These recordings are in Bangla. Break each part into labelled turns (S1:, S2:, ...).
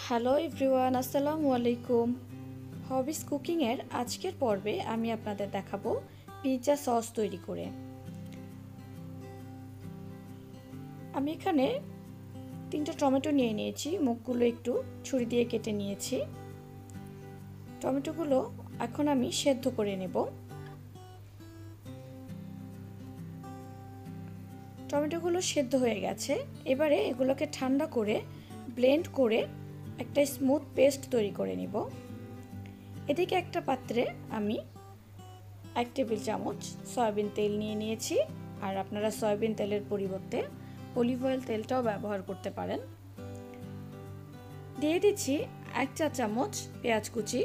S1: হ্যালো এভরিওয়ান, আসসালামু আলাইকুম। হবিস কুকিংয়ের আজকের পর্বে আমি আপনাদের দেখাবো পিৎজা সস তৈরি করে। আমি এখানে 3টা টমেটো নিয়ে নিয়েছি, মুখগুলো একটু ছুরি দিয়ে কেটে নিয়েছি। টমেটোগুলো এখন আমি সেদ্ধ করে নেব। টমেটোগুলো সেদ্ধ হয়ে গেছে, এবারে এগুলোকে ঠান্ডা করে ব্লেন্ড করে একটা স্মুথ পেস্ট তৈরি করে নিব। এদিকে একটা পাত্রে আমি 1 টেবিল চামচ সয়াবিন তেল নিয়ে নিয়েছি, আর আপনারা সয়াবিন তেলের পরিবর্তে অলিভ অয়েল তেলটাও ব্যবহার করতে পারেন। দিয়ে দিচ্ছি 1 চা চামচ পেঁয়াজ কুচি,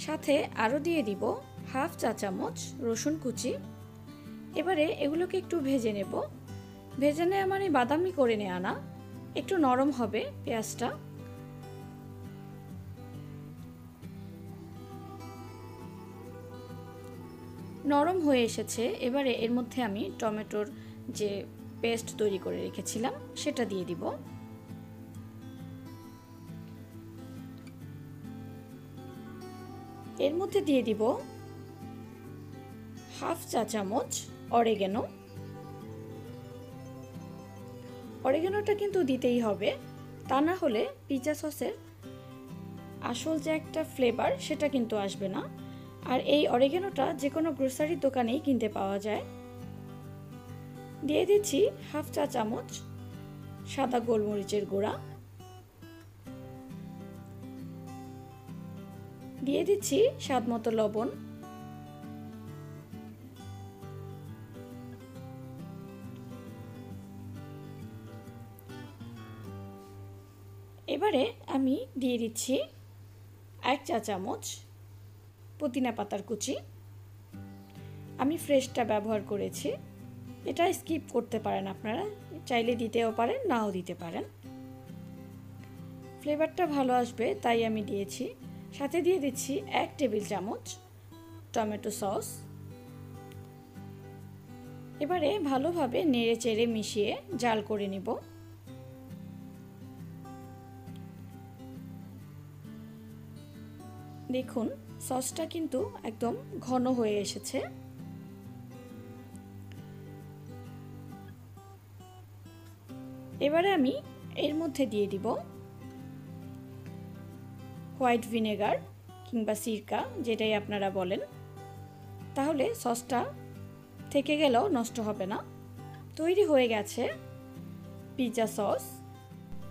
S1: সাথে আরও দিয়ে দিব 1/2 চা চামচ রসুন কুচি। এবারে এগুলোকে একটু ভেজে নেব। ভেজে নেওয়া মানে বাদামি করে নেওয়া না, একটু নরম হবে পেঁয়াজটা। নরম হয়ে এসেছে, এবারে এর মধ্যে আমি টমেটোর যে পেস্ট তৈরি করে রেখেছিলাম সেটা দিয়ে দিব। এর মধ্যে দিয়ে দিব 1/2 চা চামচ অরিগ্যানো। অরিগ্যানোটা কিন্তু দিতেই হবে, তা না হলে পিৎজা সসের আসল যে একটা ফ্লেভার সেটা কিন্তু আসবে না। আর এই অরিগ্যানোটা যে কোনো গ্রোসারির দোকানেই কিনতে পাওয়া যায়। দিয়ে দিচ্ছি 1/2 চা চামচ সাদা গোলমরিচের গুঁড়া। দিয়ে দিচ্ছি স্বাদ মতো লবণ। এবারে আমি দিয়ে দিচ্ছি 1 চা চামচ পুদিনা পাতার কুচি। আমি ফ্রেশটা ব্যবহার করেছি, এটা স্কিপ করতে পারেন, আপনারা চাইলে দিতেও পারেন, নাও দিতে পারেন। ফ্লেভারটা ভালো আসবে তাই আমি দিয়েছি। সাথে দিয়ে দিচ্ছি 1 টেবিল চামচ টমেটো সস। এবারে ভালোভাবে নেড়ে চেড়ে মিশিয়ে জাল করে নিব। দেখুন সসটা কিন্তু একদম ঘন হয়ে এসেছে। এবারে আমি এর মধ্যে দিয়ে দিব হোয়াইট ভিনেগার কিংবা সিরকা, যেটাই আপনারা বলেন, তাহলে সসটা থেকে গেলেও নষ্ট হবে না। তৈরি হয়ে গেছে পিৎজা সস।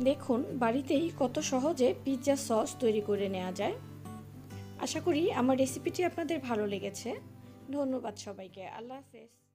S1: দেখুন বাড়িতেই কত সহজে পিৎজা সস তৈরি করে নেওয়া যায়। আশা করি আমার রেসিপিটি আপনাদের ভালো লেগেছে। ধন্যবাদ সবাইকে। আল্লাহ হাফেজ।